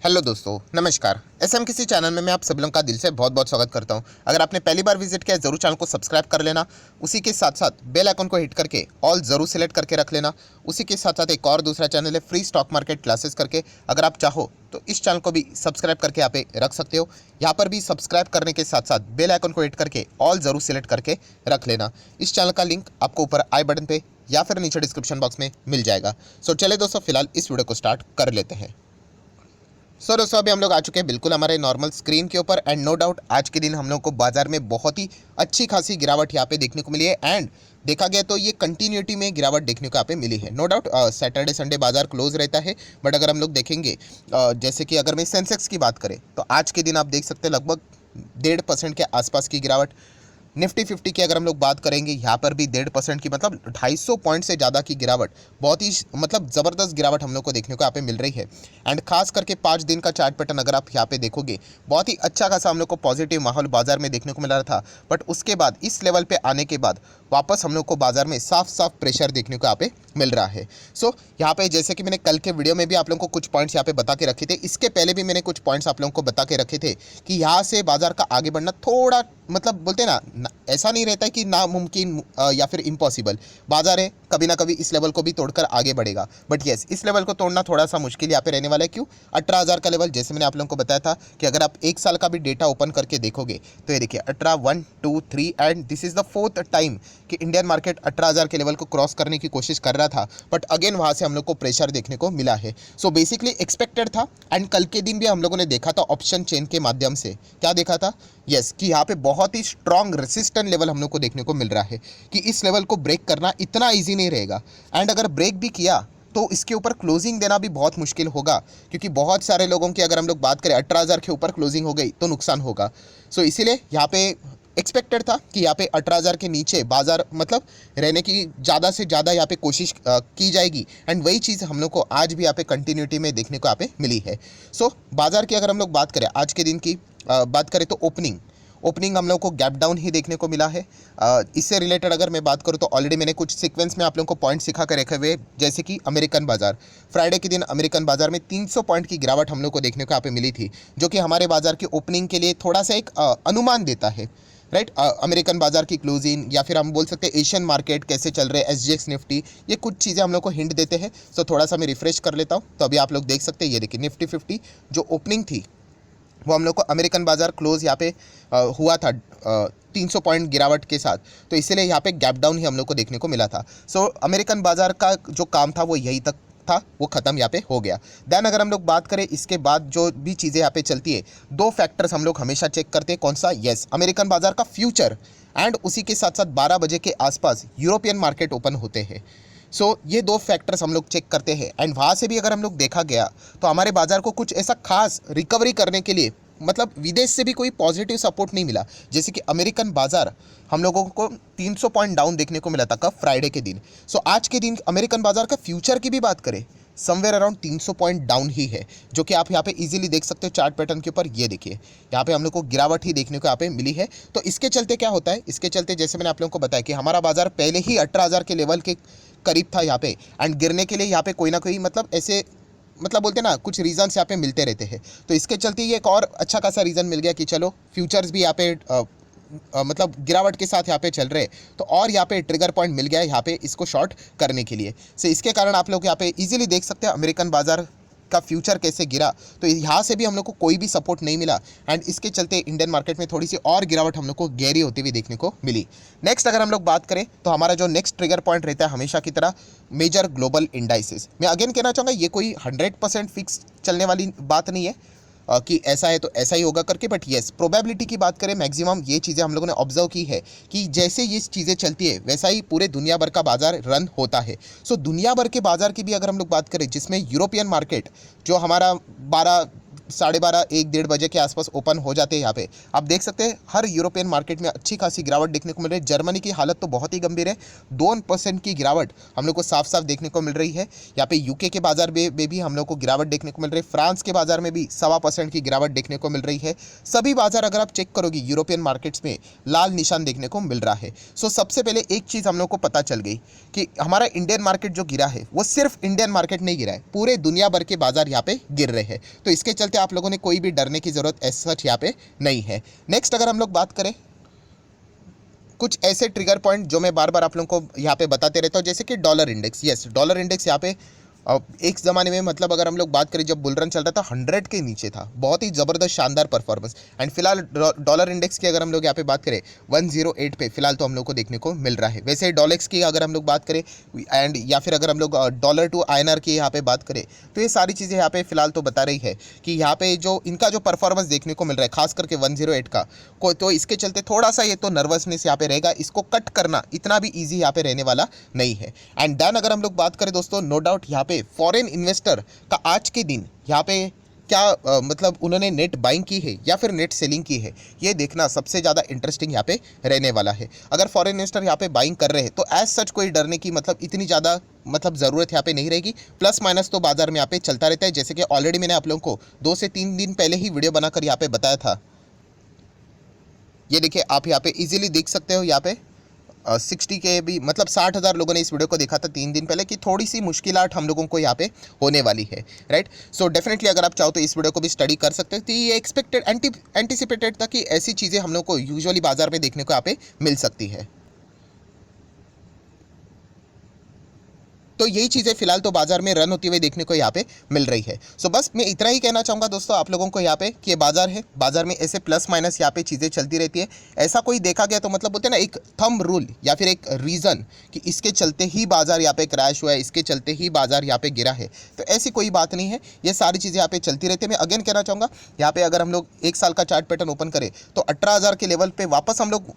Hello दोस्तों, नमस्कार। SM किसी चैनल में मैं आप सभी लोगों का दिल से बहुत बहुत स्वागत करता हूं। अगर आपने पहली बार विजिट किया है ज़रूर चैनल को सब्सक्राइब कर लेना। उसी के साथ साथ बेल आइकन को हिट करके ऑल ज़रूर सेलेक्ट करके रख लेना। उसी के साथ साथ एक और दूसरा चैनल है फ्री स्टॉक मार्केट क्लासेस करके, अगर आप चाहो तो इस चैनल को भी सब्सक्राइब करके यहाँ पे रख सकते हो। यहाँ पर भी सब्सक्राइब करने के साथ साथ बेल आइकन को हिट करके ऑल ज़रूर सेलेक्ट करके रख लेना। इस चैनल का लिंक आपको ऊपर आई बटन पे या फिर नीचे डिस्क्रिप्शन बॉक्स में मिल जाएगा। सो चले दोस्तों, फिलहाल इस वीडियो को स्टार्ट कर लेते हैं। दोस्तों अभी हम लोग आ चुके हैं बिल्कुल हमारे नॉर्मल स्क्रीन के ऊपर एंड नो डाउट आज के दिन हम लोग को बाजार में बहुत ही अच्छी खासी गिरावट यहाँ पे देखने को मिली है। एंड देखा गया तो ये कंटिन्यूटी में गिरावट देखने को यहाँ पे मिली है। नो डाउट सैटरडे संडे बाजार क्लोज रहता है, बट अगर हम लोग देखेंगे जैसे कि अगर मैं सेंसेक्स की बात करें तो आज के दिन आप देख सकते हैं लगभग 1.5% के आसपास की गिरावट। निफ्टी 50 की अगर हम लोग बात करेंगे यहाँ पर भी 1.5% की मतलब 250 पॉइंट से ज़्यादा की गिरावट, बहुत ही मतलब ज़बरदस्त गिरावट हम लोग को देखने को यहाँ पे मिल रही है। एंड खास करके 5 दिन का चार्ट पैटर्न अगर आप यहाँ पे देखोगे, बहुत ही अच्छा खासा हम लोग को पॉजिटिव माहौल बाजार में देखने को मिल रहा था। बट उसके बाद इस लेवल पे आने के बाद वापस हम लोग को बाजार में साफ साफ प्रेशर देखने को यहाँ पे मिल रहा है। सो यहाँ पे जैसे कि मैंने कल के वीडियो में भी आप लोगों को कुछ पॉइंट्स यहाँ पे बता के रखे थे, इसके पहले भी मैंने कुछ पॉइंट्स आप लोगों को बता के रखे थे कि यहाँ से बाजार का आगे बढ़ना थोड़ा मतलब बोलते हैं ना, ऐसा नहीं रहता है कि नामुमकिन या फिर इम्पॉसिबल। बाजार है, कभी ना कभी इस लेवल को भी तोड़कर आगे बढ़ेगा। बट येस, इस लेवल को तोड़ना थोड़ा सा मुश्किल यहाँ पे रहने वाला है। क्यों? 18,000 का लेवल, जैसे मैंने आप लोगों को बताया था कि अगर आप एक साल का भी डेटा ओपन करके देखोगे तो ये देखिए 18, 1, 2, 3 and this is the 4th time कि इंडियन मार्केट 18,000 के लेवल को क्रॉस करने की कोशिश कर रहा था। बट अगेन वहाँ से हम लोग को प्रेशर देखने को मिला है। सो बेसिकली एक्सपेक्टेड था। एंड कल के दिन भी हम लोगों ने देखा था ऑप्शन चेन के माध्यम से, क्या देखा था, यस, कि यहाँ पे बहुत ही स्ट्रॉन्ग रेसिस्टेंट लेवल हम लोग को देखने को मिल रहा है कि इस लेवल को ब्रेक करना इतना ईजी नहीं रहेगा। एंड अगर ब्रेक भी किया तो इसके ऊपर क्लोजिंग देना भी बहुत मुश्किल होगा, क्योंकि बहुत सारे लोगों की अगर हम लोग बात करें 18,000 के ऊपर क्लोजिंग हो गई तो नुकसान होगा। सो इसीलिए यहाँ पे एक्सपेक्टेड था कि यहाँ पे 18,000 के नीचे बाजार मतलब रहने की ज़्यादा से ज़्यादा यहाँ पे कोशिश की जाएगी। एंड वही चीज़ हम लोग को आज भी यहाँ पे कंटिन्यूटी में देखने को यहाँ पे मिली है। सो बाजार की अगर हम लोग बात करें आज के दिन की बात करें तो ओपनिंग हम लोग को गैप डाउन ही देखने को मिला है। इससे रिलेटेड अगर मैं बात करूं तो ऑलरेडी मैंने कुछ सीक्वेंस में आप लोगों को पॉइंट सिखा कर रखे हुए, जैसे कि अमेरिकन बाजार फ्राइडे के दिन अमेरिकन बाजार में 300 पॉइंट की गिरावट हम लोग को देखने को यहाँ पे मिली थी, जो कि हमारे बाजार की ओपनिंग के लिए थोड़ा सा एक अनुमान देता है। राइट, अमेरिकन बाजार की क्लोजिंग या फिर हम बोल सकते हैं एशियन मार्केट कैसे चल रहे हैं, एसजीएक्स निफ्टी, ये कुछ चीज़ें हम लोग को हिंट देते हैं। सो थोड़ा सा मैं रिफ्रेश कर लेता हूँ तो अभी आप लोग देख सकते हैं, ये देखिए निफ्टी 50 जो ओपनिंग थी वो हम लोग को अमेरिकन बाजार क्लोज यहाँ पे हुआ था 300 पॉइंट गिरावट के साथ, तो इसीलिए यहाँ पे गैप डाउन ही हम लोग को देखने को मिला था। सो अमेरिकन बाजार का जो काम था वो यही तक था, वो ख़त्म यहाँ पे हो गया। देन अगर हम लोग बात करें इसके बाद जो भी चीज़ें यहाँ पे चलती है, दो फैक्टर्स हम लोग हमेशा चेक करते हैं। कौन सा? यस, अमेरिकन बाजार का फ्यूचर एंड उसी के साथ साथ 12 बजे के आसपास यूरोपियन मार्केट ओपन होते हैं। सो ये दो फैक्टर्स हम लोग चेक करते हैं। एंड वहाँ से भी अगर हम लोग देखा गया तो हमारे बाज़ार को कुछ ऐसा खास रिकवरी करने के लिए मतलब विदेश से भी कोई पॉजिटिव सपोर्ट नहीं मिला। जैसे कि अमेरिकन बाज़ार हम लोगों को 300 पॉइंट डाउन देखने को मिला था कब? फ्राइडे के दिन। सो आज के दिन अमेरिकन बाज़ार का फ्यूचर की भी बात करें, समवेयर अराउंड 300 पॉइंट डाउन ही है, जो कि आप यहाँ पे इजीली देख सकते हो चार्ट पैटर्न के ऊपर। ये देखिए यहाँ पे हम लोग को गिरावट ही देखने को यहाँ पे मिली है। तो इसके चलते क्या होता है, इसके चलते जैसे मैंने आप लोगों को बताया कि हमारा बाजार पहले ही 18,000 के लेवल के करीब था यहाँ पे, एंड गिरने के लिए यहाँ पे कोई ना कोई मतलब ऐसे मतलब बोलते हैं ना, कुछ रीजंस यहाँ पे मिलते रहते हैं। तो इसके चलते ये एक और अच्छा खासा रीज़न मिल गया कि चलो फ्यूचर्स भी यहाँ पे मतलब गिरावट के साथ यहाँ पे चल रहे, तो और यहाँ पे ट्रिगर पॉइंट मिल गया है यहाँ पे इसको शॉर्ट करने के लिए। सो इसके कारण आप लोग यहाँ पे इजीली देख सकते हैं अमेरिकन बाजार का फ्यूचर कैसे गिरा। तो यहाँ से भी हम लोग को कोई भी सपोर्ट नहीं मिला, एंड इसके चलते इंडियन मार्केट में थोड़ी सी और गिरावट हम लोग को गहरी होती हुई देखने को मिली। नेक्स्ट अगर हम लोग बात करें तो हमारा जो नेक्स्ट ट्रिगर पॉइंट रहता है हमेशा की तरह मेजर ग्लोबल इंडाइसेस। मैं अगेन कहना चाहूँगा ये कोई 100% फिक्स चलने वाली बात नहीं है कि ऐसा है तो ऐसा ही होगा करके, बट येस प्रोबेबिलिटी की बात करें मैक्सिमम ये चीज़ें हम लोगों ने ऑब्जर्व की है कि जैसे ये चीज़ें चलती है वैसा ही पूरे दुनिया भर का बाजार रन होता है। सो दुनिया भर के बाजार की भी अगर हम लोग बात करें जिसमें यूरोपियन मार्केट जो हमारा 12 12:30 1 डेढ़ बजे के आसपास ओपन हो जाते हैं। यहाँ पे आप देख सकते हैं हर यूरोपियन मार्केट में अच्छी खासी गिरावट देखने को मिल रही है। जर्मनी की हालत तो बहुत ही गंभीर है, 2% की गिरावट हम लोग को साफ साफ देखने को मिल रही है। यहाँ पे यूके के बाजार में भी हम लोग को गिरावट देखने को मिल रही है। फ्रांस के बाजार में भी 1.25% की गिरावट देखने को मिल रही है। सभी बाजार अगर आप चेक करोगे यूरोपियन मार्केट्स में लाल निशान देखने को मिल रहा है। सो सबसे पहले एक चीज़ हम लोग को पता चल गई कि हमारा इंडियन मार्केट जो गिरा है वो सिर्फ इंडियन मार्केट नहीं गिरा है, पूरे दुनिया भर के बाजार यहाँ पे गिर रहे हैं। तो इसके चलते आप लोगों ने कोई भी डरने की जरूरत ऐसा सच यहाँ पे नहीं है। नेक्स्ट अगर हम लोग बात करें कुछ ऐसे ट्रिगर पॉइंट जो मैं बार बार आप लोगों को यहाँ पे बताते रहता हूँ, जैसे कि dollar index. Yes, dollar index यहाँ पे एक ज़माने में मतलब अगर हम लोग बात करें जब बुल रन चल रहा था 100 के नीचे था, बहुत ही ज़बरदस्त शानदार परफॉर्मेंस। एंड फिलहाल डॉलर इंडेक्स की अगर हम लोग यहाँ पे बात करें 108 पे फिलहाल तो हम लोग को देखने को मिल रहा है। वैसे डॉलेक्स की अगर हम लोग बात करें एंड या फिर अगर हम लोग डॉलर टू INR की यहाँ पे बात करें तो ये सारी चीज़ें यहाँ पे फिलहाल तो बता रही है कि यहाँ पे जो इनका जो परफॉर्मेंस देखने को मिल रहा है खास करके 108 का को, तो इसके चलते थोड़ा सा ये तो नर्वसनेस यहाँ पे रहेगा। इसको कट करना इतना भी ईजी यहाँ पे रहने वाला नहीं है। एंड देन अगर हम लोग बात करें दोस्तों, नो डाउट यहाँ पे फॉरेन इन्वेस्टर का आज के दिन यहाँ पे क्या मतलब उन्होंने नेट बाइंग की है या फिर नेट सेलिंग की है, ये देखना सबसे ज़्यादा इंटरेस्टिंग यहाँ पे रहने वाला है। अगर फॉरेन इन्वेस्टर यहाँ पे बाइंग कर रहे हैं तो एज सच कोई डरने की मतलब इतनी ज़्यादा मतलब ज़रूरत यहाँ पे नहीं रहेगी। प्लस माइनस तो बाजार में यहाँ पे चलता रहता है, जैसे कि ऑलरेडी मैंने आप लोगों को 2 से 3 दिन पहले ही वीडियो बनाकर यहाँ पे बताया था। ये देखिए आप यहाँ पे इजीली देख सकते हो, यहाँ पे 60 के भी मतलब 60,000 लोगों ने इस वीडियो को देखा था 3 दिन पहले कि थोड़ी सी मुश्किलात हम लोगों को यहाँ पे होने वाली है, राइट। सो डेफिनेटली अगर आप चाहो तो इस वीडियो को भी स्टडी कर सकते हो। तो ये एक्सपेक्टेड एंटिसिपेटेड था कि ऐसी चीज़ें हम लोग को यूजुअली बाजार में देखने को यहाँ पे मिल सकती है। तो यही चीज़ें फिलहाल तो बाजार में रन होती हुई देखने को यहाँ पे मिल रही है। सो बस मैं इतना ही कहना चाहूँगा दोस्तों आप लोगों को यहाँ पे कि ये बाजार है, बाजार में ऐसे प्लस माइनस यहाँ पे चीज़ें चलती रहती है। ऐसा कोई देखा गया तो मतलब बोलते हैं ना एक थंब रूल या फिर एक रीज़न कि इसके चलते ही बाजार यहाँ पे क्रैश हुआ है, इसके चलते ही बाजार यहाँ पे गिरा है, तो ऐसी कोई बात नहीं है। ये सारी चीज़ें यहाँ पे चलती रहती है। मैं अगेन कहना चाहूँगा यहाँ पे अगर हम लोग 1 साल का चार्ट पैटर्न ओपन करें तो 18,000 के लेवल पे वापस हम लोग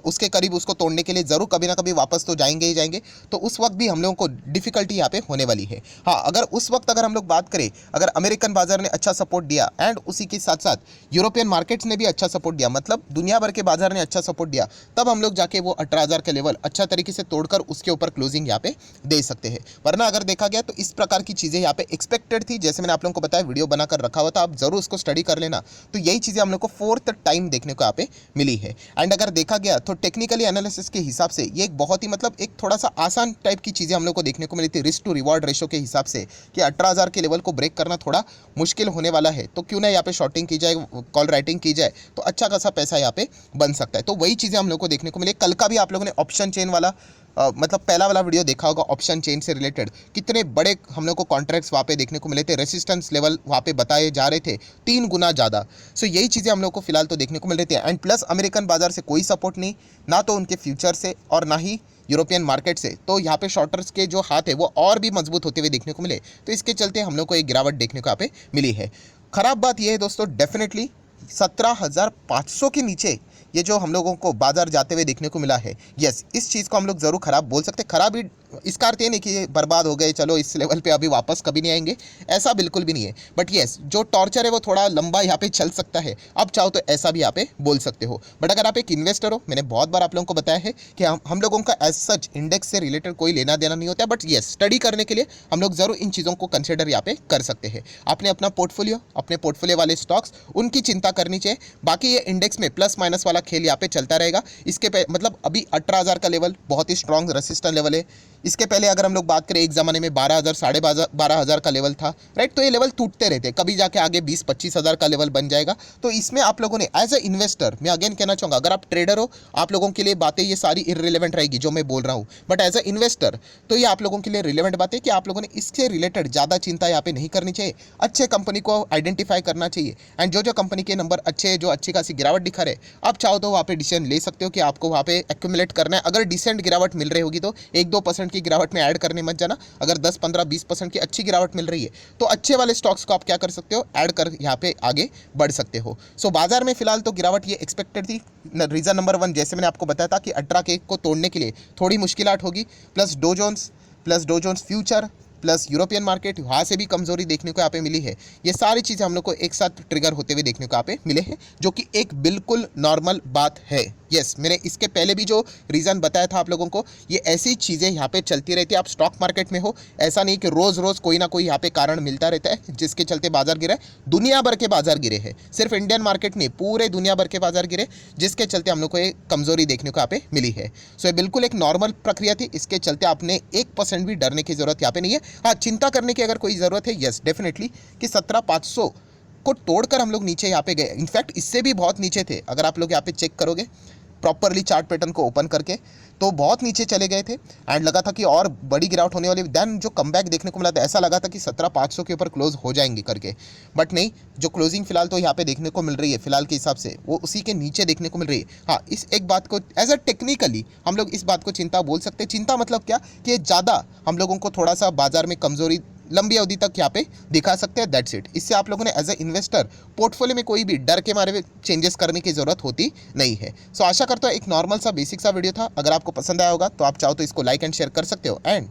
उसके करीब उसको तोड़ने के लिए ज़रूर कभी ना कभी वापस तो जाएंगे ही जाएंगे। तो उस वक्त भी हम लोगों को डिफ़िकल्टी यहाँ पे होने वाली है। हाँ, अगर उस वक्त अगर हम लोग बात करें, अगर अमेरिकन बाजार ने अच्छा सपोर्ट दिया एंड उसी के साथ साथ यूरोपियन मार्केट्स ने भी अच्छा सपोर्ट दिया, मतलब दुनिया भर के बाजार ने अच्छा सपोर्ट दिया, तब हम लोग जाके वो 18,000 का लेवल अच्छा तरीके से तोड़कर उसके ऊपर क्लोजिंग यहाँ पे दे सकते हैं। वरना अगर देखा गया तो इस प्रकार की चीज़ें यहाँ पे एक्सपेक्टेड थी, जैसे मैंने आप लोगों को बताया वीडियो बनाकर रखा हुआ था, आप जरूर उसको स्टडी कर लेना। तो यही चीज़ें हम लोग को 4th टाइम देखने को यहाँ पे मिली है। एंड अगर देखा गया तो टेक्निकली एनालिसिस के हिसाब से ये एक बहुत ही मतलब एक थोड़ा सा आसान टाइप की चीज़ें हम लोग को देखने को मिली थी रिस्क टू रिवॉर्ड रेशो के हिसाब से कि 18,000 के लेवल को ब्रेक करना थोड़ा मुश्किल होने वाला है। तो क्यों ना यहाँ पे शॉर्टिंग की जाए, कॉल राइटिंग की जाए तो अच्छा खासा पैसा यहाँ पे बन सकता है। तो वही चीज़ें हम लोग को देखने को मिली। कल का भी आप लोगों ने ऑप्शन चेन वाला मतलब पहला वाला वीडियो देखा होगा, ऑप्शन चेन से रिलेटेड कितने बड़े हम लोग को कॉन्ट्रैक्ट्स वहाँ पे देखने को मिले थे, रेसिस्टेंस लेवल वहाँ पे बताए जा रहे थे 3 गुना ज़्यादा। सो यही चीज़ें हम लोग को फिलहाल तो देखने को मिल रही थी। एंड प्लस अमेरिकन बाजार से कोई सपोर्ट नहीं, ना तो उनके फ्यूचर से और ना ही यूरोपियन मार्केट से। तो यहाँ पे शॉर्टर्स के जो हाथ है वो और भी मजबूत होते हुए देखने को मिले। तो इसके चलते हम लोग को एक गिरावट देखने को यहाँ पे मिली है। ख़राब बात यह है दोस्तों, डेफिनेटली 17,500 के नीचे ये जो हम लोगों को बाजार जाते हुए देखने को मिला है, यस इस चीज़ को हम लोग ज़रूर ख़राब बोल सकते हैं। ख़राब ही इसका अर्थ ये नहीं कि ये बर्बाद हो गए, चलो इस लेवल पे अभी वापस कभी नहीं आएंगे, ऐसा बिल्कुल भी नहीं है। बट यस जो टॉर्चर है वो थोड़ा लंबा यहाँ पे चल सकता है, अब चाहो तो ऐसा भी यहाँ पे बोल सकते हो। बट अगर आप एक इन्वेस्टर हो, मैंने बहुत बार आप लोगों को बताया है कि हम लोगों का एज सच इंडेक्स से रिलेटेड कोई लेना देना नहीं होता है। बट यस स्टडी करने के लिए हम लोग ज़रूर इन चीज़ों को कंसिडर यहाँ पे कर सकते हैं। आपने अपना पोर्टफोलियो, अपने पोर्टफोलियो वाले स्टॉक्स उनकी चिंता करनी चाहिए। बाकी ये इंडेक्स में प्लस माइनस वाला खेल यहाँ पे चलता रहेगा। इसके पे मतलब अभी 18,000 का लेवल बहुत ही स्ट्रॉन्ग रेसिस्टेंस लेवल है। इसके पहले अगर हम लोग बात करें एक ज़माने में 12,000 साढ़े 12,000 का लेवल था, राइट। तो ये लेवल टूटते रहते, कभी जाके आगे 20-25,000 का लेवल बन जाएगा। तो इसमें आप लोगों ने एज ए इन्वेस्टर, मैं अगेन कहना चाहूँगा अगर आप ट्रेडर हो आप लोगों के लिए बातें ये सारी इररिलेवेंट रहेगी जो मैं बोल रहा हूँ। बट एज ए इन्वेस्टर तो ये आप लोगों के लिए रिलेवेंट बात है कि आप लोगों ने इससे रिलेटेड ज़्यादा चिंता यहाँ पे नहीं करनी चाहिए। अच्छे कंपनी को आइडेंटिफाई करना चाहिए एंड जो कंपनी के नंबर अच्छे, जो अच्छी खासी गिरावट दिखा रहे, आप चाहो तो वहाँ पे डिसीजन ले सकते हो कि आपको वहाँ पे एक्यूमुलेट करना है। अगर डिसेंट गिरावट मिल रही होगी तो 1-2% की गिरावट में ऐड करने मत जाना। अगर 10-15-20% की अच्छी गिरावट मिल रही है तो अच्छे वाले स्टॉक्स को आप क्या कर सकते हो, ऐड कर यहाँ पे आगे बढ़ सकते हो। सो बाजार में फिलहाल तो गिरावट ये एक्सपेक्टेड थी। रीज़न नंबर 1 जैसे मैंने आपको बताया था कि 18K को तोड़ने के लिए थोड़ी मुश्किलात होगी, plus Dow Jones future plus European market वहाँ से भी कमजोरी देखने को यहाँ पे मिली है। ये सारी चीज़ें हम लोग को एक साथ ट्रिगर होते हुए देखने को यहाँ पे मिले हैं, जो कि एक बिल्कुल नॉर्मल बात है। यस, मैंने इसके पहले भी जो रीज़न बताया था आप लोगों को, ये ऐसी चीज़ें यहाँ पे चलती रहती है। आप स्टॉक मार्केट में हो, ऐसा नहीं कि रोज़ रोज़ कोई ना कोई यहाँ पे कारण मिलता रहता है जिसके चलते बाजार गिरा है। दुनिया भर के बाजार गिरे हैं, सिर्फ इंडियन मार्केट नहीं, पूरे दुनिया भर के बाजार गिरे, जिसके चलते हम लोग को ये कमजोरी देखने को यहाँ पे मिली है। सो ये बिल्कुल एक नॉर्मल प्रक्रिया थी, इसके चलते आपने 1% भी डरने की जरूरत यहाँ पे नहीं है। हाँ, चिंता करने की अगर कोई ज़रूरत है, यस डेफिनेटली, कि 17,500 को तोड़कर हम लोग नीचे यहाँ पे गए। इनफैक्ट इससे भी बहुत नीचे थे। अगर आप लोग यहाँ पे चेक करोगे प्रॉपरली चार्ट पैटर्न को ओपन करके, तो बहुत नीचे चले गए थे एंड लगा था कि और बड़ी गिरावट होने वाली। देन जो कमबैक देखने को मिला था, ऐसा लगा था कि 17,500 के ऊपर क्लोज हो जाएंगे करके, बट नहीं, जो क्लोजिंग फिलहाल तो यहाँ पे देखने को मिल रही है फिलहाल के हिसाब से, वो उसी के नीचे देखने को मिल रही है। हाँ, इस एक बात को एज अ टेक्निकली हम लोग इस बात को चिंता बोल सकते हैं। चिंता मतलब क्या, कि ज़्यादा हम लोगों को थोड़ा सा बाजार में कमजोरी लंबी अवधि तक यहाँ पे दिखा सकते हैं, दैट्स इट। इससे आप लोगों ने एज ए इन्वेस्टर पोर्टफोलियो में कोई भी डर के मारे में चेंजेस करने की जरूरत होती नहीं है। सो आशा करता हूँ एक नॉर्मल सा बेसिक सा वीडियो था। अगर आपको पसंद आया होगा तो आप चाहो तो इसको लाइक एंड शेयर कर सकते हो। एंड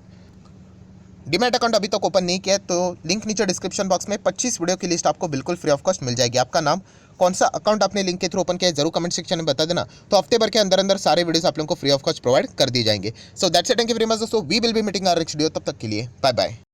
डीमैट अकाउंट अभी तक ओपन नहीं किया है तो लिंक नीचे डिस्क्रिप्शन बॉक्स में 25 वीडियो की लिस्ट आपको बिल्कुल फ्री ऑफ कॉस्ट मिल जाएगी। आपका नाम, कौन सा अकाउंट आपने लिंक के थ्रू ओपन किया है, जरूर कमेंट सेक्शन में बता देना। तो हफ्ते भर के अंदर अंदर सारे वीडियोस आप लोगों को फ्री ऑफ कॉस्ट प्रोवाइड कर दिए जाएंगे। So that's it, thank you very much दोस्तों, we will be meeting our next video. तब तक के लिए बाय बाय।